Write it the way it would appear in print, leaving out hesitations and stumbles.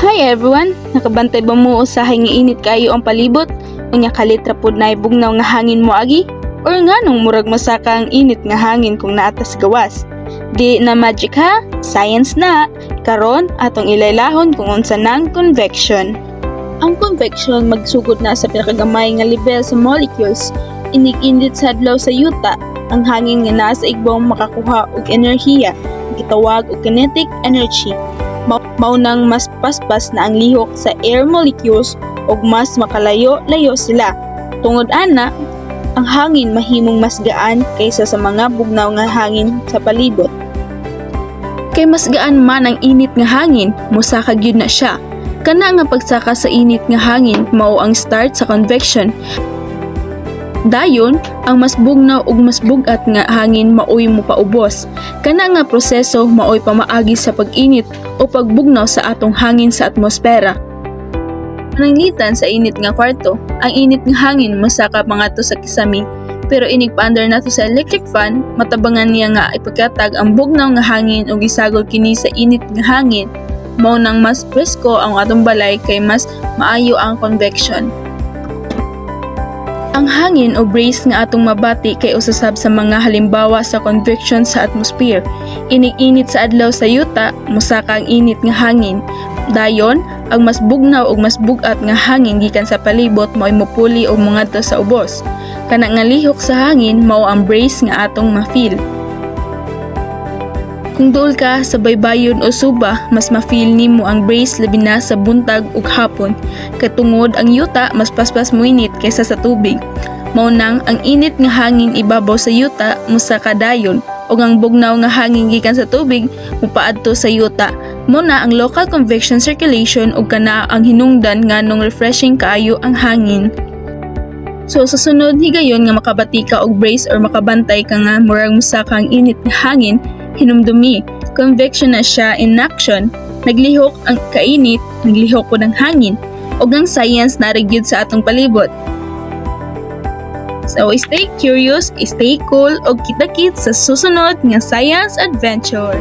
Hi everyone! Nakabantay ba mo usahay nga init kayo ang palibot? Unya kalitra pod na bugnaw nga hangin mo agi? Or nganong murag masaka ang init nga hangin kung naatas gawas? Di na magic ha? Science na! Karon atong ilaylahon kung unsa nang convection. Ang convection magsugod na sa pinakagamay nga level sa molecules. Inig-init sa adlaw sa yuta, ang hangin nga naa sa igbong makakuha og enerhiya, gitawag og kinetic energy. Maunang mas paspas na ang lihok sa air molecules ug mas makalayo-layo sila. Tungod ana, ang hangin mahimong mas gaan kaysa sa mga bugnaw nga hangin sa palibot. Kay mas gaan man ang init nga hangin, mosaka gyud na siya. Kana nga pagsaka sa init nga hangin mao ang start sa convection. Dayon, ang mas bugnaw ug mas bugat nga hangin maoy mo paubos. Kana nga proseso maoy pamaagi sa pag-init o pagbugnaw sa atong hangin sa atmosfera. Nanglitan sa init nga kwarto, ang init nga hangin mosaka pangadto sa kisami, pero inig pa-under nato sa electric fan, matabangan niya nga ipagkatag ang bugnaw nga hangin ug isagol kini sa init nga hangin. Mao nang mas presko ang atong balay kay mas maayo ang convection. Ang hangin o breeze nga atong mabati kay usasab sa mga halimbawa sa convection sa atmosphere. Inig-init sa adlaw sa yuta, mosaka ang init nga hangin. Dayon, ang mas bugnaw ug mas bugat nga hangin gikan sa palibot mao'y mopuli og mogadto sa ubos. Kana nga lihok sa hangin mao ang breeze nga atong ma-feel. Kung duol ka sa baybayon o suba, mas ma-feel nimo ang breeze labi na sa buntag ug hapon. Katungod ang yuta mas paspas moinit kaysa sa tubig. Mao nang ang init nga hangin ibabaw sa yuta mosaka dayon ug ang bugnaw nga hangin gikan sa tubig mopaadto sa yuta. Mao na ang local convection circulation ug kana ang hinungdan nganong refreshing kaayo ang hangin. So sa sunod higayon nga makabati ka og brace or makabantay ka nga murag mosaka ang init nga hangin, hinumdumi, convection na siya in action. Naglihok ang kainit, naglihok po ng hangin, ug ang science narigyud sa atong palibot. So stay curious, stay cool, ug kita-kits sa susunod nga science adventure.